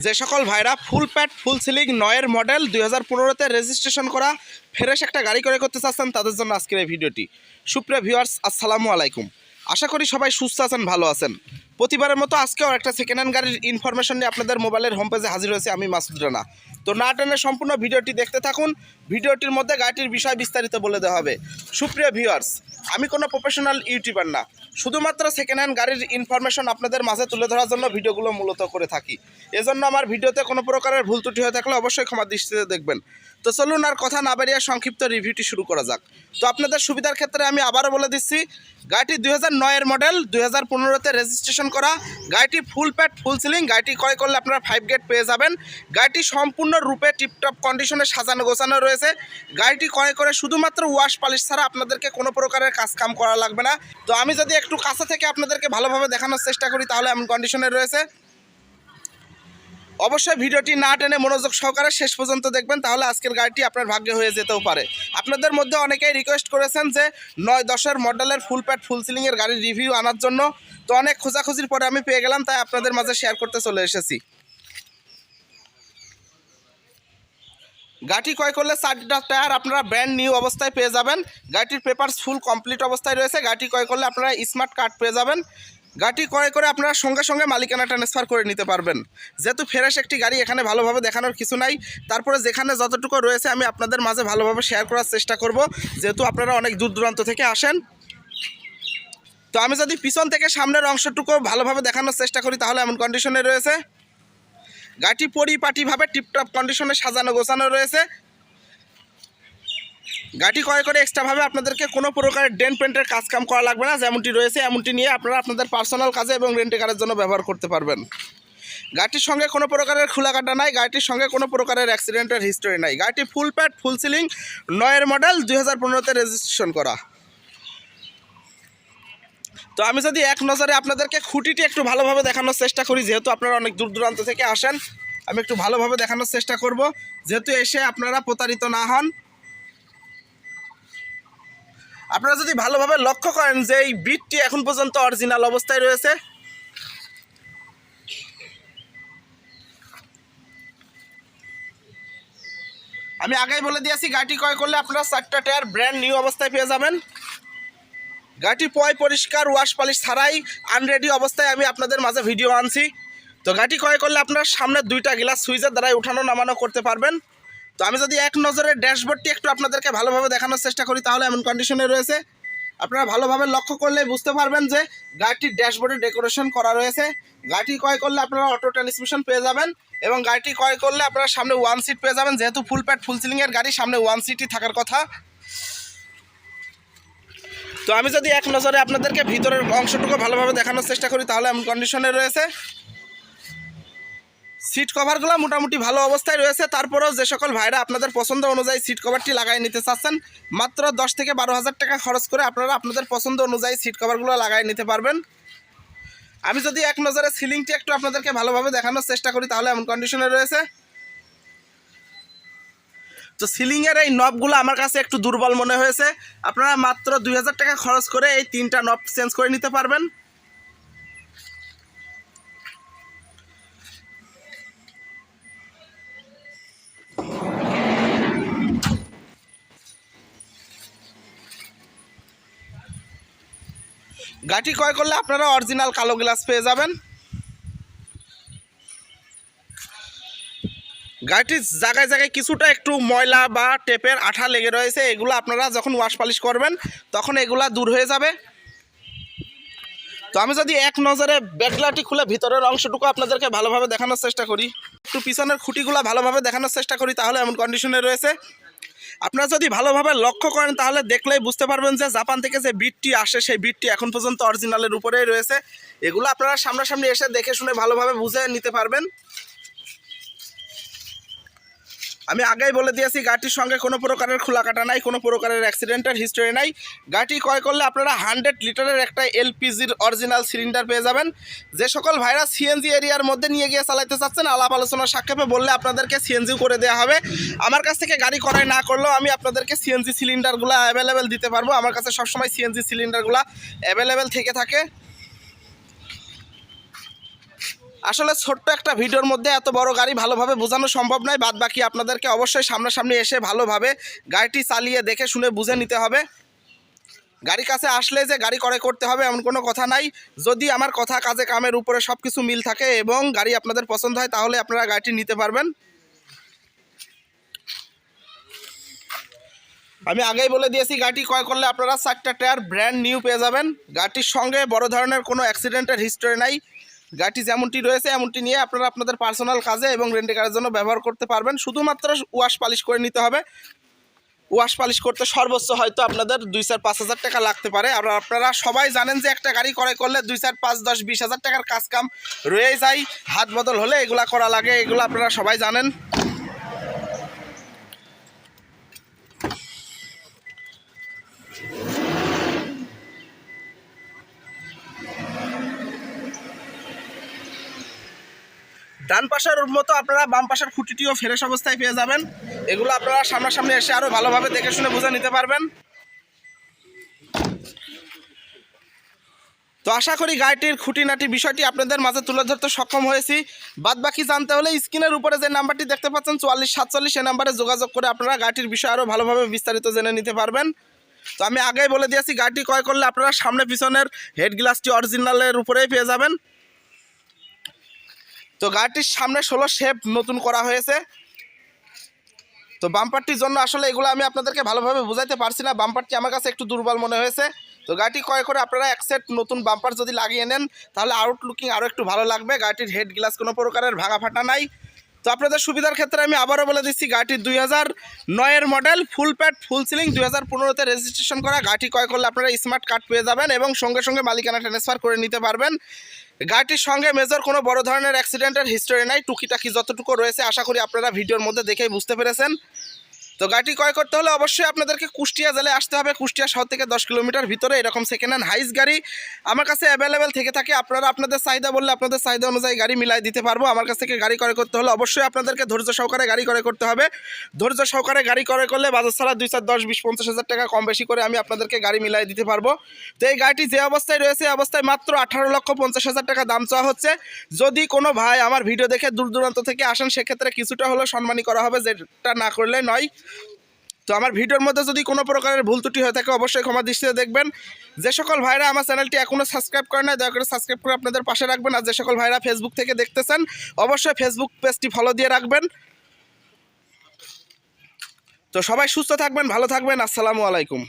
যে সকল ভাইরা ফুল প্যাড ফুল সিলিং 9-এর মডেল 2015-তে রেজিস্ট্রেশন করা ফ্রেশ একটা গাড়ি ক্রয় করতে চাচ্ছেন তাদের জন্য আজকের এই ভিডিওটি। সুপ্রিয় ভিউয়ার্স, আসসালামু আলাইকুম। আশা করি সবাই সুস্থ আছেন, ভালো আছেন। প্রতিবারের মতো আজকেও একটা সেকেন্ড হ্যান্ড গাড়ির ইনফরমেশন নিয়ে আপনাদের মোবাইলের হোম পেজে হাজির হয়েছে আমি মাসুদ রানা। তো না টেনে সম্পূর্ণ ভিডিওটি দেখতে থাকুন। ভিডিওটির মধ্যে গাড়িটির বিষয় বিস্তারিত বলে দেওয়া হবে। সুপ্রিয় ভিউয়ার্স, আমি কোনো প্রফেশনাল ইউটিউবার না, শুধুমাত্র সেকেন্ড হ্যান্ড গাড়ির ইনফরমেশন আপনাদের মাঝে তুলে ধরার জন্য ভিডিওগুলো মূলত করে থাকি। এজন্য আমার ভিডিওতে কোনো প্রকারের ভুল ত্রুটি হয়ে থাকলে অবশ্যই ক্ষমা দৃষ্টিতে দেখবেন। তো চলুন আর কথা না বাড়িয়ে সংক্ষিপ্ত রিভিউটি শুরু করা যাক। তো আপনাদের সুবিধার ক্ষেত্রে আমি আবারও বলে দিচ্ছি, গাড়িটি 2009-এর মডেল, 2015-তে রেজিস্ট্রেশন করা। গাড়িটি ফুল প্যাড ফুল সিলিং। গাড়িটি ক্রয় করলে আপনারা 5 গেট পেয়ে যাবেন। গাড়িটি সম্পূর্ণ রূপে টিপটপ কন্ডিশনে সাজানো গোছানো রয়েছে। গাড়িটি ক্রয় করে শুধুমাত্র ওয়াশ পালিশ ছাড়া আপনাদেরকে কোনো প্রকারের কাজকাম করা লাগবে না। তো আমি যদি একটু কাছে থেকে আপনাদেরকে ভালোভাবে দেখানোর চেষ্টা করি তাহলে এমন কন্ডিশনে রয়েছে। অবশ্যই ভিডিওটি না টেনে মনোযোগ সহকারে শেষ পর্যন্ত দেখবেন, তাহলে আজকের গাড়িটি আপনার ভাগ্যে হয়ে যেতেও পারে। আপনাদের মধ্যে অনেকেই রিকোয়েস্ট করেছেন যে 9-10-এর মডেলের ফুল প্যাড ফুল সিলিংয়ের গাড়ির রিভিউ আনার জন্য। তো অনেক খোঁজাখুঁজির পরে আমি পেয়ে গেলাম, তাই আপনাদের মাঝে শেয়ার করতে চলে এসেছি। গাড়িটি ক্রয় করলে 4টা টায়ার আপনারা ব্র্যান্ড নিউ অবস্থায় পেয়ে যাবেন। গাড়িটির পেপারস ফুল কমপ্লিট অবস্থায় রয়েছে। গাড়িটি ক্রয় করলে আপনারা স্মার্ট কার্ড পেয়ে যাবেন। গাড়িটি ক্রয় করে আপনারা সঙ্গে সঙ্গে মালিকানা ট্রান্সফার করে নিতে পারবেন। যেহেতু ফ্রেশ একটি গাড়ি, এখানে ভালোভাবে দেখানোর কিছু নাই। তারপরে যেখানে যতটুকু রয়েছে আমি আপনাদের মাঝে ভালোভাবে শেয়ার করার চেষ্টা করব, যেহেতু আপনারা অনেক দূর দূরান্ত থেকে আসেন। তো আমি যদি পিছন থেকে সামনের অংশটুকু ভালোভাবে দেখানোর চেষ্টা করি তাহলে এমন কন্ডিশনে রয়েছে। গাড়িটি পরিপাটিভাবে টিপটপ কন্ডিশনে সাজানো গোছানো রয়েছে। গাড়ি ক্রয় করে এক্সট্রাভাবে আপনাদেরকে কোনো প্রকারের ডেন্ট পেন্টের কাজকাম করা লাগবে না। যেমনটি রয়েছে এমনটি নিয়ে আপনারা আপনাদের পার্সোনাল কাজে এবং রেন্টে কারের জন্য ব্যবহার করতে পারবেন। গাড়িটির সঙ্গে কোনো প্রকারের খোলাকাটা নাই। গাড়িটির সঙ্গে কোনো প্রকারের অ্যাক্সিডেন্টের হিস্টোরি নাই। গাড়িটি ফুল প্যাড ফুল সিলিং 9-এর মডেল, 2015-তে রেজিস্ট্রেশন করা। তো আমি যদি এক নজরে আপনাদেরকে খুঁটিটি একটু ভালোভাবে দেখানোর চেষ্টা করি, যেহেতু আপনারা অনেক দূর দূরান্ত থেকে আসেন, আমি একটু ভালোভাবে দেখানোর চেষ্টা করব, যেহেতু এসে আপনারা প্রতারিত না হন। আপনারা যদি ভালোভাবে লক্ষ্য করেন যে এই বিটটি এখন পর্যন্ত অরিজিনাল অবস্থায় রয়েছে। আমি আগেই বলে দিয়েছি, গাড়িটি ক্রয় করলে আপনারা 4টা টায়ার ব্র্যান্ড নিউ অবস্থায় পেয়ে যাবেন। গাড়িটি পরিষ্কার ওয়াশ পালিশ ছাড়াই আনরেডি অবস্থায় আমি আপনাদের মাঝে ভিডিও আনছি। তো গাড়িটি ক্রয় করলে আপনারা সামনের 2টা গ্লাস সুইচের দ্বারাই উঠানো নামানো করতে পারবেন। তো আমি যদি এক নজরে ড্যাশবোর্ডটি একটু আপনাদেরকে ভালোভাবে দেখানোর চেষ্টা করি তাহলে এমন কন্ডিশনে রয়েছে। আপনারা ভালোভাবে লক্ষ্য করলে বুঝতে পারবেন যে গাড়িটির ড্যাশবোর্ডে ডেকোরেশন করা রয়েছে। গাড়িটি ক্রয় করলে আপনারা অটো ট্রান্সমিশন পেয়ে যাবেন এবং গাড়িটি ক্রয় করলে আপনারা সামনে 1 সিট পেয়ে যাবেন। যেহেতু ফুল প্যাড ফুল সিলিংয়ের গাড়ি, সামনে 1 সিটই থাকার কথা। তো আমি যদি এক নজরে আপনাদেরকে ভিতরের অংশটুকু ভালোভাবে দেখানোর চেষ্টা করি তাহলে এমন কন্ডিশনে রয়েছে। সিট কভারগুলো মোটামুটি ভালো অবস্থায় রয়েছে। তারপরেও যে সকল ভাইরা আপনাদের পছন্দ অনুযায়ী সিট কভারটি লাগাই নিতে চাচ্ছেন, মাত্র 10 থেকে 12,000 টাকা খরচ করে আপনারা আপনাদের পছন্দ অনুযায়ী সিট কভারগুলো লাগাই নিতে পারবেন। আমি যদি এক নজরে সিলিংটি একটু আপনাদেরকে ভালোভাবে দেখানোর চেষ্টা করি তাহলে এমন কন্ডিশনে রয়েছে। তো সিলিংয়ের এই নবগুলো আমার কাছে একটু দুর্বল মনে হয়েছে। আপনারা মাত্র 2,000 টাকা খরচ করে এই 3টা নব চেঞ্জ করে নিতে পারবেন। গাড়িটি ক্রয় করলে আপনারা অরিজিনাল কালো গ্লাস পেয়ে যাবেন। গাড়িটির জায়গায় জায়গায় কিছুটা একটু ময়লা বা টেপের আঠা লেগে রয়েছে। এগুলো আপনারা যখন ওয়াশ পালিশ করবেন তখন এগুলা দূর হয়ে যাবে। তো আমি যদি এক নজরে ব্যাকলাইটটি খুলে ভিতরের অংশটুকু আপনাদেরকে ভালোভাবে দেখানোর চেষ্টা করি, একটু পিছনের খুঁটিগুলো ভালোভাবে দেখানোর চেষ্টা করি তাহলে এমন কন্ডিশনে রয়েছে। আপনারা যদি ভালোভাবে লক্ষ্য করেন তাহলে দেখলেই বুঝতে পারবেন যে জাপান থেকে যে বিটটি আসে সেই বিটটি এখন পর্যন্ত অরিজিনালের উপরেই রয়েছে। এগুলো আপনারা সামনাসামনি এসে দেখে শুনে ভালোভাবে বুঝে নিতে পারবেন। আমি আগেই বলে দিয়েছি, গাড়িটির সঙ্গে কোনো প্রকারের খোলাকাটা নাই, কোনো প্রকারের অ্যাক্সিডেন্টের হিস্টোরি নাই। গাড়িটি ক্রয় করলে আপনারা 100 লিটারের একটা এলপিজির অরিজিনাল সিলিন্ডার পেয়ে যাবেন। যে সকল ভাইরা সিএনজি এরিয়ার মধ্যে নিয়ে গিয়ে চালাতে চাচ্ছেন, আলাপ আলোচনার সাক্ষেপে বললে আপনাদেরকে সিএনজিও করে দেওয়া হবে। আমার কাছ থেকে গাড়ি ক্রয় না করলেও আমি আপনাদেরকে সিএনজি সিলিন্ডারগুলো অ্যাভেলেবেল দিতে পারবো। আমার কাছে সবসময় সিএনজি সিলিন্ডারগুলো অ্যাভেলেবেল থেকে থাকে। আসলে ছোট্ট একটা ভিডিওর মধ্যে এত বড় গাড়ি ভালোভাবে বোঝানো সম্ভব নয়, বাদ বাকি আপনাদেরকে অবশ্যই সামনাসামনি এসে ভালোভাবে গাড়িটি চালিয়ে দেখে শুনে বুঝে নিতে হবে। গাড়ি কাছে আসলে যে গাড়ি ক্রয় করতে হবে এমন কোনো কথা নাই। যদি আমার কথা কাজে কামের উপরে সব কিছু মিল থাকে এবং গাড়ি আপনাদের পছন্দ হয় তাহলে আপনারা গাড়িটি নিতে পারবেন। আমি আগেই বলে দিয়েছি গাড়িটি ক্রয় করলে আপনারা 4টা টায়ার ব্র্যান্ড নিউ পেয়ে যাবেন। গাড়িটির সঙ্গে বড় ধরনের কোনো অ্যাক্সিডেন্টের হিস্টোরি নাই। গাড়িটি যেমনটি রয়েছে এমনটি নিয়ে আপনারা আপনাদের পার্সোনাল কাজে এবং রেন্টে কারের জন্য ব্যবহার করতে পারবেন। শুধুমাত্র ওয়াশ পালিশ করে নিতে হবে। ওয়াশ পালিশ করতে সর্বোচ্চ হয়তো আপনাদের 2-4-5 হাজার টাকা লাগতে পারে। আর আপনারা সবাই জানেন যে একটা গাড়ি ক্রয় করলে 2-4-5-10-20 হাজার টাকার কাজ কাম রয়ে যায়, হাত বদল হলে এগুলা করা লাগে, এগুলো আপনারা সবাই জানেন। ডান পাশের মতো আপনারা বাম পাশের খুঁটিটিও ফ্রেশ অবস্থায় পেয়ে যাবেন। এগুলো আপনারা সামনাসামনি এসে আরও ভালোভাবে দেখে শুনে বুঝে নিতে পারবেন। তো আশা করি গাড়িটির খুঁটিনাটি বিষয়টি আপনাদের মাঝে তুলে ধরতে সক্ষম হয়েছি। বাদ বাকি জানতে হলে স্ক্রিনের উপরে যে নাম্বারটি দেখতে পাচ্ছেন 4447, এই নাম্বারে যোগাযোগ করে আপনারা গাড়িটির বিষয়ে আরও ভালোভাবে বিস্তারিত জেনে নিতে পারবেন। তো আমি আগেই বলে দিয়েছি গাড়িটি ক্রয় করলে আপনারা সামনে পিছনের হেড গ্লাসটি অরিজিনালের উপরেই পেয়ে যাবেন। তো গাড়িটির সামনে 16 শেপ নতুন করা হয়েছে। তো বাম্পারটির জন্য আসলে এগুলো আমি আপনাদেরকে ভালোভাবে বোঝাইতে পারছি না, বাম্পারটি আমার কাছে একটু দুর্বল মনে হয়েছে। তো গাড়িটি ক্রয় করে আপনারা এক সেট নতুন বাম্পার যদি লাগিয়ে নেন তাহলে আউটলুকিং আরও একটু ভালো লাগবে। গাড়িটির হেড গ্লাস কোনো প্রকারের ভাঙা ফাটা নাই। তো আপনাদের সুবিধার ক্ষেত্রে আমি আবারও বলে দিচ্ছি গাড়িটির 2009-এর model, full pad full ceiling, 2015-তে রেজিস্ট্রেশন করা। গাড়িটি ক্রয় করলে আপনারা স্মার্ট কার্ড পেয়ে যাবেন এবং সঙ্গে সঙ্গে মালিকানা ট্রান্সফার করে নিতে পারবেন। গাড়িটির সঙ্গে মেজর কোনো বড় ধরনের অ্যাক্সিডেন্টের হিস্টোরি নাই। টুকিটাকি যতটুকু রয়েছে আশা করি আপনারা ভিডিওর মধ্যে দেখেই বুঝতে পেরেছেন। তো গাড়িটি ক্রয় করতে হলে অবশ্যই আপনাদেরকে কুষ্টিয়া জেলায় আসতে হবে। কুষ্টিয়া শহর থেকে 10 কিলোমিটার ভিতরে এরকম সেকেন্ড হ্যান্ড হাইস গাড়ি আমার কাছে অ্যাভেলেবেল থেকে থাকে। আপনারা আপনাদের চাহিদা বললে আপনাদের চাহিদা অনুযায়ী গাড়ি মিলাই দিতে পারবো। আমার কাছ থেকে গাড়ি ক্রয় করতে হলে অবশ্যই আপনাদেরকে ধৈর্য সহকারে গাড়ি ক্রয় করতে হবে। ধৈর্য সহকারে গাড়ি ক্রয় করলে বাজার ছাড়া 2-4-10-20-50 হাজার টাকা কম বেশি করে আমি আপনাদেরকে গাড়ি মিলাই দিতে পারবো। তো এই গাড়িটি যে অবস্থায় রয়েছে এই অবস্থায় মাত্র 18,50,000 টাকা দাম চাওয়া হচ্ছে। যদি কোনো ভাই আমার ভিডিও দেখে দূর দূরান্ত থেকে আসেন সেক্ষেত্রে কিছুটা হলেও সম্মানী করা হবে, যেটা না করলে নয়। তো আমার ভিডিওর মধ্যে যদি কোনো প্রকারের ভুল ত্রুটি হয়ে থাকে অবশ্যই ক্ষমা দৃষ্টিতে দেখবেন। যে সকল ভাইরা আমার চ্যানেলটি এখনও সাবস্ক্রাইব করে না দয়া করে সাবস্ক্রাইব করে আপনাদের পাশে রাখবেন। আর যে সকল ভাইরা ফেসবুক থেকে দেখতেছেন অবশ্যই ফেসবুক পেজটি ফলো দিয়ে রাখবেন। তো সবাই সুস্থ থাকবেন, ভালো থাকবেন। আসসালামু আলাইকুম।